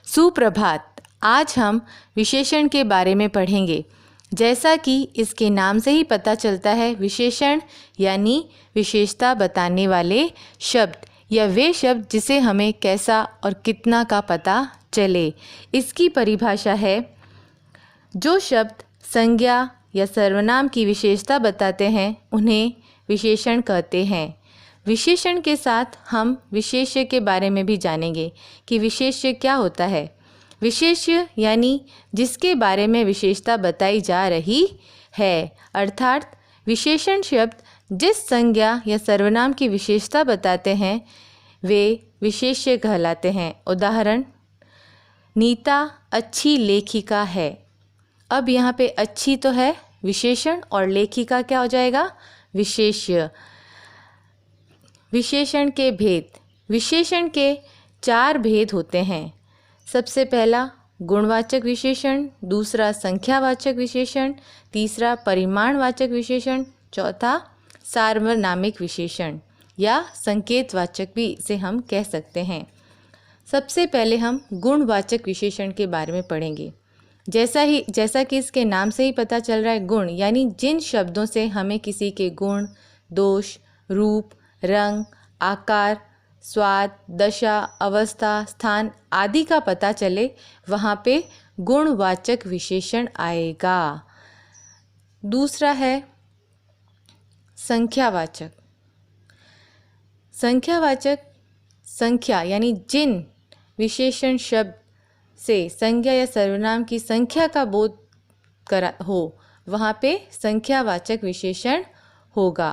सुप्रभात। आज हम विशेषण के बारे में पढ़ेंगे। जैसा कि इसके नाम से ही पता चलता है, विशेषण यानी विशेषता बताने वाले शब्द या वे शब्द जिसे हमें कैसा और कितना का पता चले। इसकी परिभाषा है, जो शब्द संज्ञा या सर्वनाम की विशेषता बताते हैं उन्हें विशेषण कहते हैं। विशेषण के साथ हम विशेष्य के बारे में भी जानेंगे कि विशेष्य क्या होता है। विशेष्य यानी जिसके बारे में विशेषता बताई जा रही है, अर्थात विशेषण शब्द जिस संज्ञा या सर्वनाम की विशेषता बताते हैं वे विशेष्य कहलाते हैं। उदाहरण, नीता अच्छी लेखिका है। अब यहाँ पे अच्छी तो है विशेषण और लेखिका क्या हो जाएगा, विशेष्य। विशेषण के भेद। विशेषण के 4 भेद होते हैं। सबसे पहला गुणवाचक विशेषण, दूसरा संख्यावाचक विशेषण, तीसरा परिमाणवाचक विशेषण, चौथा सार्वनामिक विशेषण या संकेतवाचक भी इसे हम कह सकते हैं। सबसे पहले हम गुणवाचक विशेषण के बारे में पढ़ेंगे। जैसा कि इसके नाम से ही पता चल रहा है, गुण यानी जिन शब्दों से हमें किसी के गुण, दोष, रूप, रंग, आकार, स्वाद, दशा, अवस्था, स्थान आदि का पता चले, वहाँ पे गुणवाचक विशेषण आएगा। दूसरा है संख्यावाचक। संख्यावाचक संख्या यानी जिन विशेषण शब्द से संज्ञा या सर्वनाम की संख्या का बोध करा हो, वहाँ पे संख्यावाचक विशेषण होगा।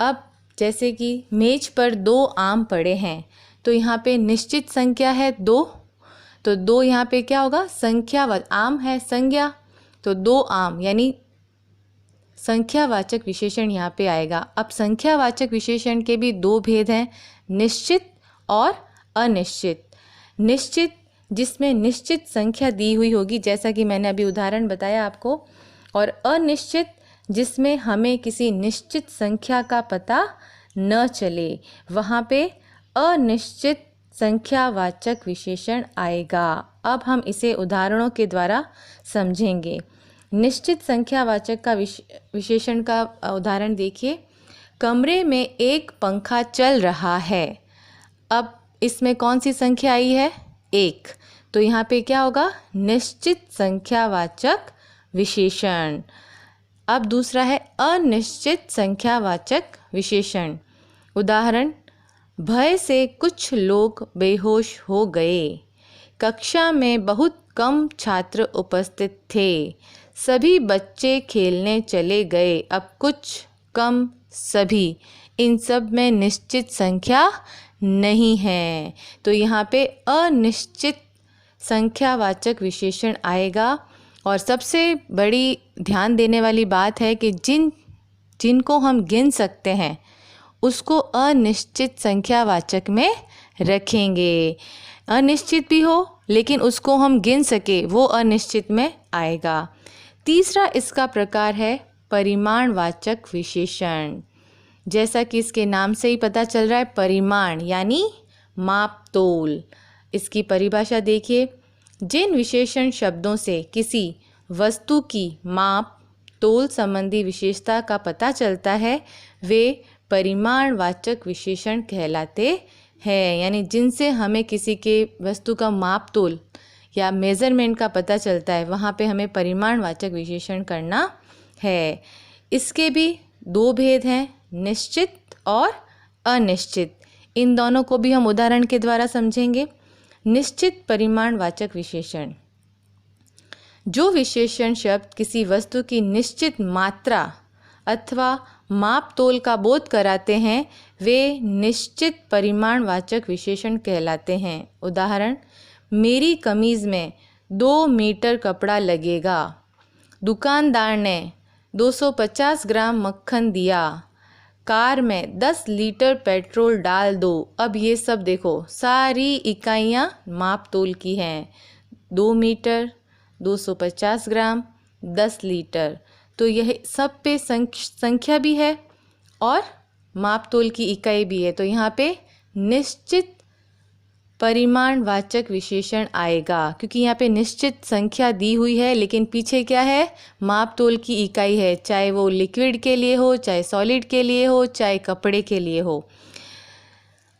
अब जैसे कि मेज पर 2 आम पड़े हैं, तो यहाँ पे निश्चित संख्या है 2, तो 2 यहाँ पे क्या होगा, संख्यावाचक। आम है संज्ञा, तो 2 आम यानी संख्यावाचक विशेषण यहाँ पे आएगा। अब संख्यावाचक विशेषण के भी 2 भेद हैं, निश्चित और अनिश्चित। निश्चित जिसमें निश्चित संख्या दी हुई होगी, जैसा कि मैंने अभी उदाहरण बताया आपको, और अनिश्चित जिसमें हमें किसी निश्चित संख्या का पता न चले, वहाँ पे अनिश्चित संख्यावाचक विशेषण आएगा। अब हम इसे उदाहरणों के द्वारा समझेंगे। निश्चित संख्यावाचक का विशेषण का उदाहरण देखिए। कमरे में एक पंखा चल रहा है। अब इसमें कौन सी संख्या आई है, 1, तो यहाँ पे क्या होगा, निश्चित संख्यावाचक विशेषण। अब दूसरा है अनिश्चित संख्यावाचक विशेषण। उदाहरण, भय से कुछ लोग बेहोश हो गए। कक्षा में बहुत कम छात्र उपस्थित थे। सभी बच्चे खेलने चले गए। अब कुछ, कम, सभी, इन सब में निश्चित संख्या नहीं है, तो यहाँ पे अनिश्चित संख्यावाचक विशेषण आएगा। और सबसे बड़ी ध्यान देने वाली बात है कि जिनको हम गिन सकते हैं उसको अनिश्चित संख्यावाचक में रखेंगे। अनिश्चित भी हो लेकिन उसको हम गिन सके, वो अनिश्चित में आएगा। तीसरा इसका प्रकार है परिमाणवाचक विशेषण। जैसा कि इसके नाम से ही पता चल रहा है, परिमाण यानी माप तोल। इसकी परिभाषा देखिए। जिन विशेषण शब्दों से किसी वस्तु की माप तोल संबंधी विशेषता का पता चलता है वे परिमाणवाचक विशेषण कहलाते हैं। यानी जिनसे हमें किसी के वस्तु का माप तोल या मेज़रमेंट का पता चलता है, वहाँ पे हमें परिमाणवाचक विशेषण करना है। इसके भी 2 भेद हैं, निश्चित और अनिश्चित। इन दोनों को भी हम उदाहरण के द्वारा समझेंगे। निश्चित परिमाणवाचक विशेषण, जो विशेषण शब्द किसी वस्तु की निश्चित मात्रा अथवा माप तोल का बोध कराते हैं वे निश्चित परिमाणवाचक विशेषण कहलाते हैं। उदाहरण, मेरी कमीज़ में 2 मीटर कपड़ा लगेगा। दुकानदार ने 250 ग्राम मक्खन दिया। कार में 10 लीटर पेट्रोल डाल दो। अब ये सब देखो, सारी इकाइयाँ माप तोल की हैं। 2 मीटर, 250 ग्राम, 10 लीटर, तो यह सब पे संख्या भी है और माप तोल की इकाई भी है। तो यहाँ पे निश्चित परिमाणवाचक विशेषण आएगा, क्योंकि यहाँ पे निश्चित संख्या दी हुई है लेकिन पीछे क्या है, माप तोल की इकाई है, चाहे वो लिक्विड के लिए हो, चाहे सॉलिड के लिए हो, चाहे कपड़े के लिए हो।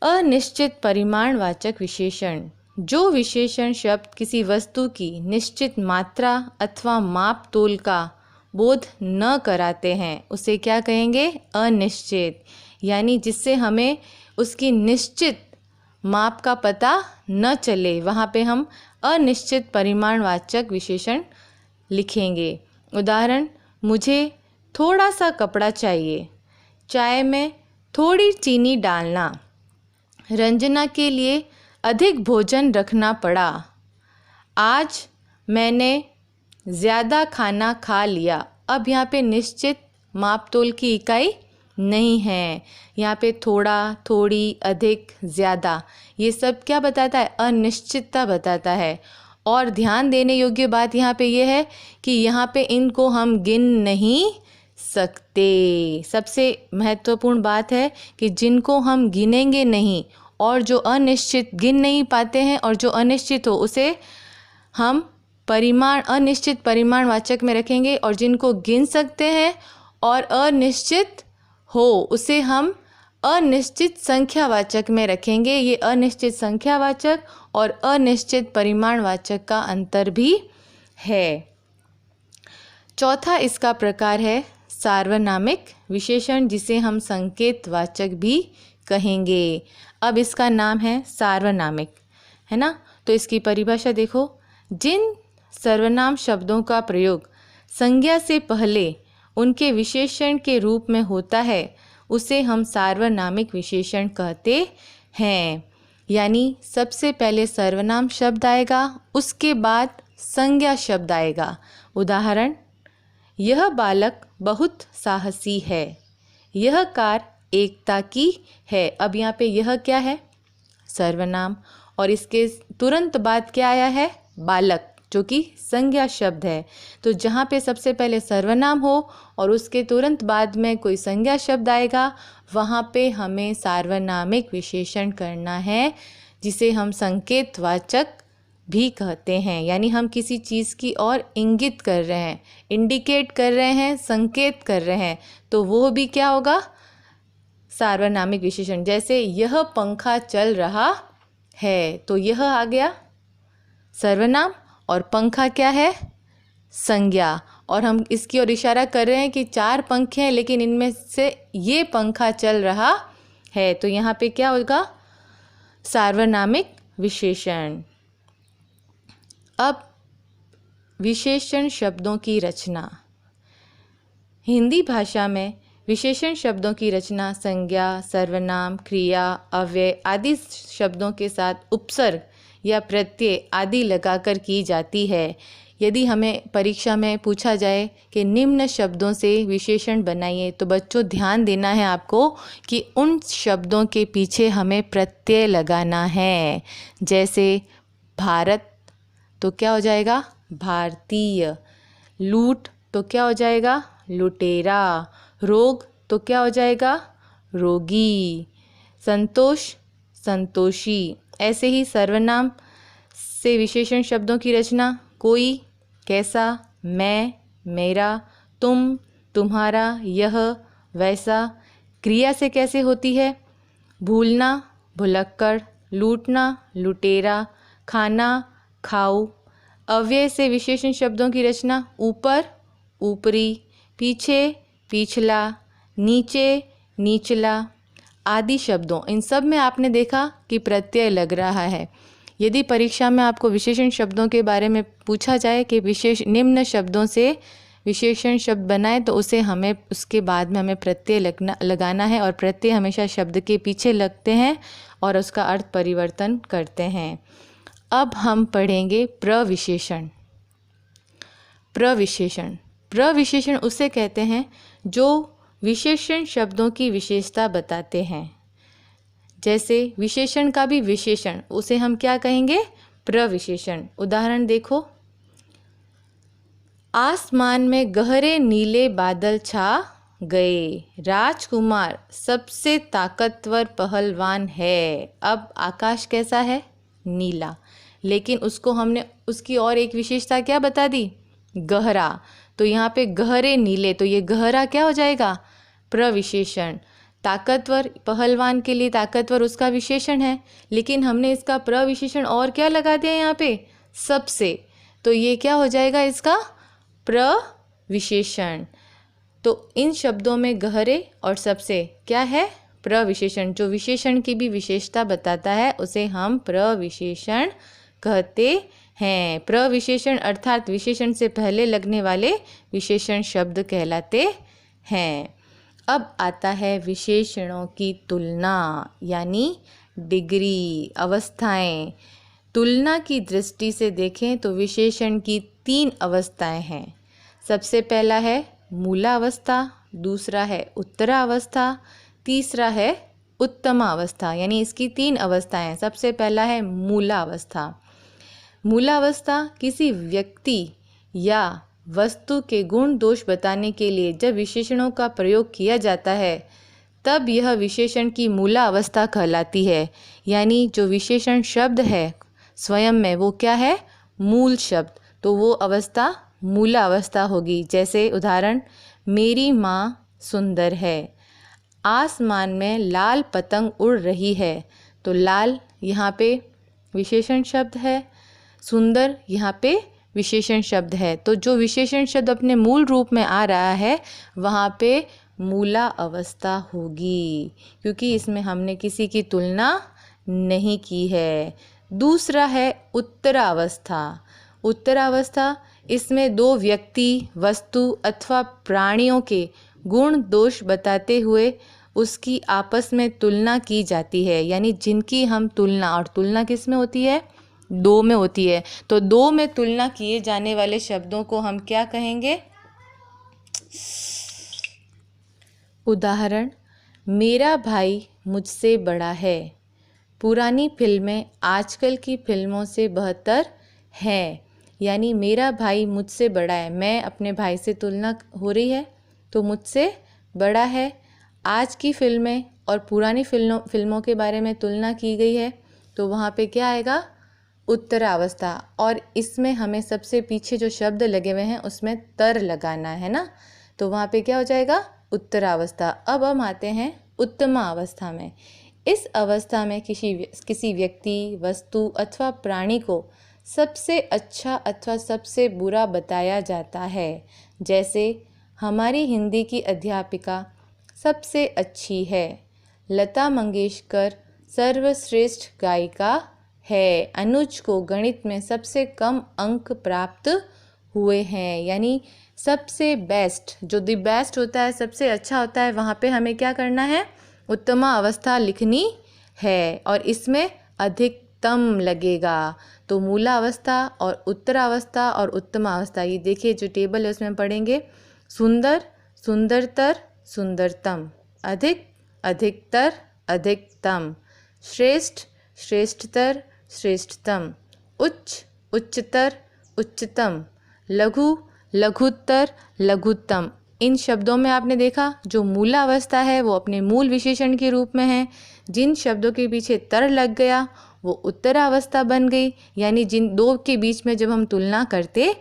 अनिश्चित परिमाणवाचक विशेषण, जो विशेषण शब्द किसी वस्तु की निश्चित मात्रा अथवा माप तोल का बोध न कराते हैं उसे क्या कहेंगे, अनिश्चित। यानी जिससे हमें उसकी निश्चित माप का पता न चले, वहाँ पे हम अनिश्चित परिमाणवाचक विशेषण लिखेंगे। उदाहरण, मुझे थोड़ा सा कपड़ा चाहिए, चाय में थोड़ी चीनी डालना, रंजना के लिए अधिक भोजन रखना पड़ा, आज मैंने ज़्यादा खाना खा लिया। अब यहाँ पे निश्चित माप तोल की इकाई नहीं है, यहाँ पे थोड़ा, थोड़ी, अधिक, ज़्यादा, ये सब क्या बताता है, अनिश्चितता बताता है। और ध्यान देने योग्य बात यहाँ पे ये है कि यहाँ पे इनको हम गिन नहीं सकते। सबसे महत्वपूर्ण बात है कि जिनको हम गिनेंगे नहीं और जो अनिश्चित गिन नहीं पाते हैं और जो अनिश्चित हो उसे हम अनिश्चित परिमाणवाचक में रखेंगे, और जिनको गिन सकते हैं और अनिश्चित हो उसे हम अनिश्चित संख्यावाचक में रखेंगे। ये अनिश्चित संख्यावाचक और अनिश्चित परिमाणवाचक का अंतर भी है। चौथा इसका प्रकार है सार्वनामिक विशेषण, जिसे हम संकेतवाचक भी कहेंगे। अब इसका नाम है सार्वनामिक, है ना। तो इसकी परिभाषा देखो, जिन सर्वनाम शब्दों का प्रयोग संज्ञा से पहले उनके विशेषण के रूप में होता है उसे हम सार्वनामिक विशेषण कहते हैं। यानी सबसे पहले सर्वनाम शब्द आएगा, उसके बाद संज्ञा शब्द आएगा। उदाहरण, यह बालक बहुत साहसी है, यह कार एकता की है। अब यहाँ पे यह क्या है, सर्वनाम, और इसके तुरंत बाद क्या आया है, बालक, जो कि संज्ञा शब्द है। तो जहाँ पे सबसे पहले सर्वनाम हो और उसके तुरंत बाद में कोई संज्ञा शब्द आएगा, वहाँ पे हमें सार्वनामिक विशेषण करना है, जिसे हम संकेतवाचक भी कहते हैं। यानी हम किसी चीज़ की ओर इंगित कर रहे हैं, इंडिकेट कर रहे हैं, संकेत कर रहे हैं, तो वो भी क्या होगा, सार्वनामिक विशेषण। जैसे यह पंखा चल रहा है, तो यह आ गया सर्वनाम और पंखा क्या है, संज्ञा। और हम इसकी ओर इशारा कर रहे हैं कि 4 पंखे हैं लेकिन इनमें से ये पंखा चल रहा है, तो यहाँ पे क्या होगा, सार्वनामिक विशेषण। अब विशेषण शब्दों की रचना। हिंदी भाषा में विशेषण शब्दों की रचना संज्ञा, सर्वनाम, क्रिया, अव्यय आदि शब्दों के साथ उपसर्ग या प्रत्यय आदि लगाकर की जाती है। यदि हमें परीक्षा में पूछा जाए कि निम्न शब्दों से विशेषण बनाइए, तो बच्चों ध्यान देना है आपको कि उन शब्दों के पीछे हमें प्रत्यय लगाना है। जैसे भारत तो क्या हो जाएगा, भारतीय। लूट तो क्या हो जाएगा, लुटेरा। रोग तो क्या हो जाएगा, रोगी। संतोष, संतोषी। ऐसे ही सर्वनाम से विशेषण शब्दों की रचना, कोई, कैसा, मैं, मेरा, तुम, तुम्हारा, यह, वैसा। क्रिया से कैसे होती है, भूलना, भुलक्कड़, लूटना, लुटेरा, खाना, खाऊ। अव्यय से विशेषण शब्दों की रचना, ऊपर, ऊपरी, पीछे, पिछला, नीचे, निचला आदि शब्दों। इन सब में आपने देखा कि प्रत्यय लग रहा है। यदि परीक्षा में आपको विशेषण शब्दों के बारे में पूछा जाए कि निम्न शब्दों से विशेषण शब्द बनाए, तो उसे हमें उसके बाद में हमें प्रत्यय लगाना है, और प्रत्यय हमेशा शब्द के पीछे लगते हैं और उसका अर्थ परिवर्तन करते हैं। अब हम पढ़ेंगे प्रविशेषण। प्रविशेषण, प्रविशेषण उसे कहते हैं जो विशेषण शब्दों की विशेषता बताते हैं। जैसे विशेषण का भी विशेषण, उसे हम क्या कहेंगे, प्रविशेषण। उदाहरण देखो, आसमान में गहरे नीले बादल छा गए, राजकुमार सबसे ताकतवर पहलवान है। अब आकाश कैसा है, नीला, लेकिन उसको हमने उसकी और एक विशेषता क्या बता दी, गहरा। तो यहाँ पे गहरे नीले, तो ये गहरा क्या हो जाएगा, प्रविशेषण। ताकतवर, पहलवान के लिए ताकतवर उसका विशेषण है, लेकिन हमने इसका प्रविशेषण और क्या लगा दिया यहाँ पे, सबसे, तो ये क्या हो जाएगा इसका प्रविशेषण। तो इन शब्दों में गहरे और सबसे क्या है, प्रविशेषण। जो विशेषण की भी विशेषता बताता है उसे हम प्रविशेषण कहते हैं। प्रविशेषण अर्थात विशेषण से पहले लगने वाले विशेषण शब्द कहलाते हैं। अब आता है विशेषणों की तुलना, यानी डिग्री, अवस्थाएं। तुलना की दृष्टि से देखें तो विशेषण की 3 अवस्थाएं हैं। सबसे पहला है मूलावस्था, दूसरा है उत्तरावस्था, तीसरा है उत्तमावस्था, यानी इसकी 3 अवस्थाएं हैं। सबसे पहला है मूलावस्था। मूलावस्था किसी व्यक्ति या वस्तु के गुण दोष बताने के लिए जब विशेषणों का प्रयोग किया जाता है तब यह विशेषण की मूलावस्था कहलाती है। यानी जो विशेषण शब्द है स्वयं में वो क्या है, मूल शब्द, तो वो अवस्था मूलावस्था होगी। जैसे उदाहरण, मेरी माँ सुंदर है, आसमान में लाल पतंग उड़ रही है, तो लाल यहाँ पे विशेषण शब्द है, सुंदर यहाँ पे विशेषण शब्द है। तो जो विशेषण शब्द अपने मूल रूप में आ रहा है वहाँ पे मूला अवस्था होगी, क्योंकि इसमें हमने किसी की तुलना नहीं की है। दूसरा है उत्तरावस्था। उत्तरावस्था, इसमें 2 व्यक्ति, वस्तु अथवा प्राणियों के गुण दोष बताते हुए उसकी आपस में तुलना की जाती है। यानी जिनकी हम तुलना, और तुलना किस में होती है, 2 में होती है। तो 2 में तुलना किए जाने वाले शब्दों को हम क्या कहेंगे। उदाहरण, मेरा भाई मुझसे बड़ा है, पुरानी फिल्में आजकल की फिल्मों से बेहतर हैं। यानी मेरा भाई मुझसे बड़ा है, मैं अपने भाई से तुलना हो रही है तो मुझसे बड़ा है। आज की फिल्में और पुरानी फिल्मों के बारे में तुलना की गई है, तो वहाँ पे क्या आएगा, उत्तरावस्था। और इसमें हमें सबसे पीछे जो शब्द लगे हुए हैं उसमें तर लगाना है ना, तो वहाँ पे क्या हो जाएगा, उत्तरावस्था। अब हम आते हैं उत्तमावस्था में। इस अवस्था में किसी व्यक्ति, वस्तु अथवा प्राणी को सबसे अच्छा अथवा सबसे बुरा बताया जाता है। जैसे हमारी हिंदी की अध्यापिका सबसे अच्छी है, लता मंगेशकर सर्वश्रेष्ठ गायिका है, अनुज को गणित में सबसे कम अंक प्राप्त हुए हैं। यानी सबसे बेस्ट, जो द बेस्ट होता है, सबसे अच्छा होता है, वहाँ पे हमें क्या करना है, उत्तमा अवस्था लिखनी है और इसमें अधिकतम लगेगा। तो मूलावस्था और उत्तरावस्था और उत्तमावस्था, ये देखिए जो टेबल है उसमें पढ़ेंगे, सुंदर, सुंदरतर, सुंदरतम, अधिक, अधिकतर, अधिकतम, श्रेष्ठ, श्रेष्ठतर, श्रेष्ठतम, उच्च, उच्चतर, उच्चतम, लघु, लघुत्तर, लघुत्तम। इन शब्दों में आपने देखा जो मूलावस्था है वो अपने मूल विशेषण के रूप में है। जिन शब्दों के पीछे तर लग गया वो उत्तरावस्था बन गई, यानी जिन 2 के बीच में जब हम तुलना करते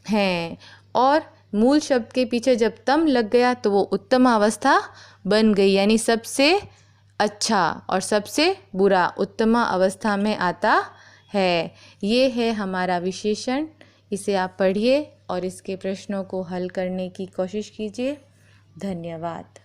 हैं, और मूल शब्द के पीछे जब तम लग गया तो वो उत्तमावस्था बन गई, यानी सबसे अच्छा और सबसे बुरा उत्तमा अवस्था में आता है। ये है हमारा विशेषण। इसे आप पढ़िए और इसके प्रश्नों को हल करने की कोशिश कीजिए। धन्यवाद।